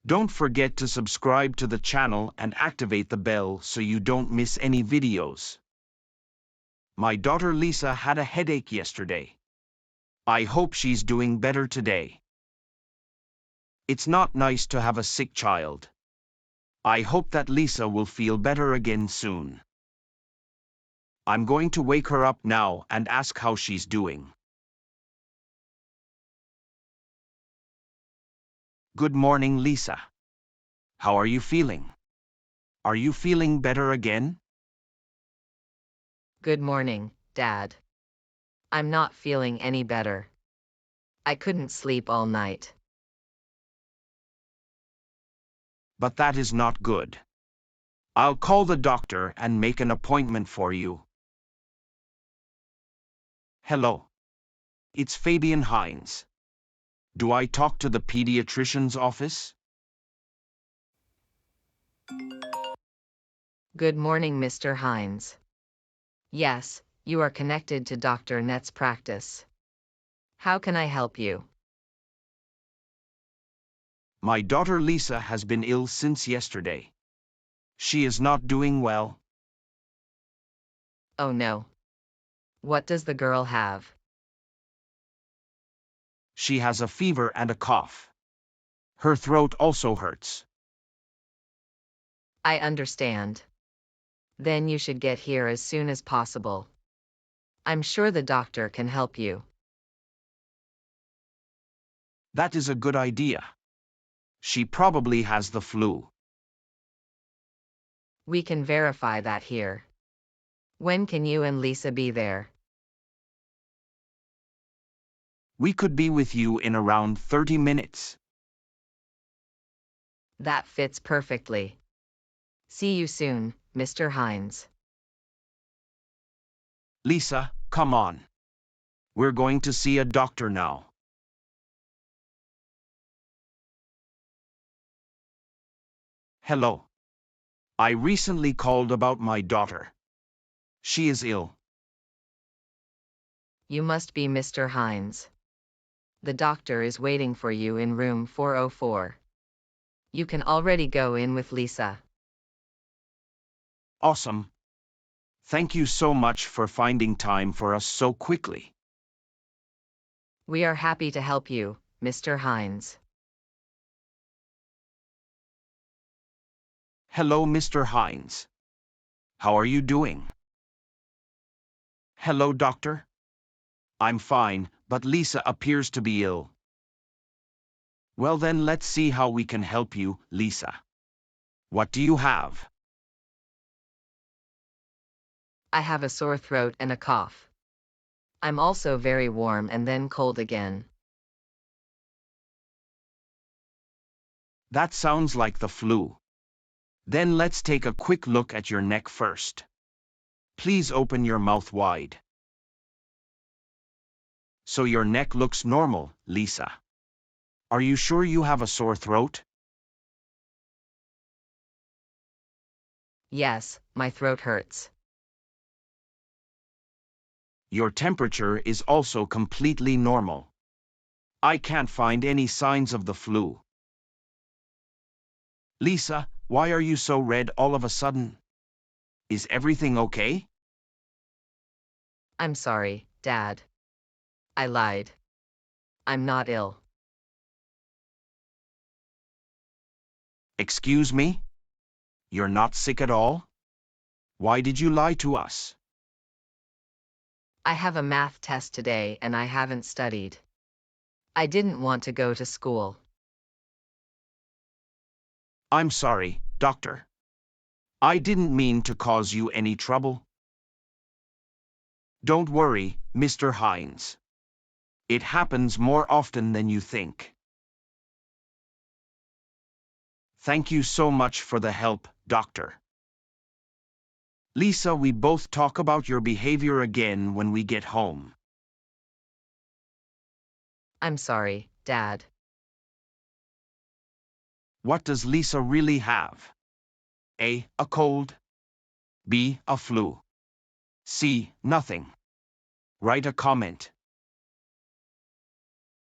Don't forget to subscribe to the channel and activate the bell so you don't miss any videos. My daughter Lisa had a headache yesterday. I hope she's doing better today. It's not nice to have a sick child. I hope that Lisa will feel better again soon. I'm going to wake her up now and ask how she's doing. Good morning, Lisa. How are you feeling? Are you feeling better again? Good morning, Dad. I'm not feeling any better. I couldn't sleep all night. But that is not good. I'll call the doctor and make an appointment for you. Hello. It's Fabian Hines. Do I talk to the pediatrician's office? Good morning, Mr. Hines. Yes, you are connected to Dr. Net's practice. How can I help you? My daughter Lisa has been ill since yesterday. She is not doing well. Oh no. What does the girl have? She has a fever and a cough. Her throat also hurts. I understand. Then you should get here as soon as possible. I'm sure the doctor can help you. That is a good idea. She probably has the flu. We can verify that here. When can you and Lisa be there? We could be with you in around 30 minutes. That fits perfectly. See you soon, Mr. Hines. Lisa, come on. We're going to see a doctor now. Hello. I recently called about my daughter. She is ill. You must be Mr. Hines. The doctor is waiting for you in room 404. You can already go in with Lisa. Awesome. Thank you so much for finding time for us so quickly. We are happy to help you, Mr. Hines. Hello, Mr. Hines. How are you doing? Hello, doctor. I'm fine, but Lisa appears to be ill. Well then, let's see how we can help you, Lisa. What do you have? I have a sore throat and a cough. I'm also very warm and then cold again. That sounds like the flu. Then let's take a quick look at your neck first. Please open your mouth wide. So your neck looks normal, Lisa. Are you sure you have a sore throat? Yes, my throat hurts. Your temperature is also completely normal. I can't find any signs of the flu. Lisa, why are you so red all of a sudden? Is everything okay? I'm sorry, Dad. I lied. I'm not ill. Excuse me? You're not sick at all? Why did you lie to us? I have a math test today and I haven't studied. I didn't want to go to school. I'm sorry, doctor. I didn't mean to cause you any trouble. Don't worry, Mr. Hines. It happens more often than you think. Thank you so much for the help, doctor. Lisa, we both talk about your behavior again when we get home. I'm sorry, Dad. What does Lisa really have? A cold. B, a flu. C, nothing. Write a comment.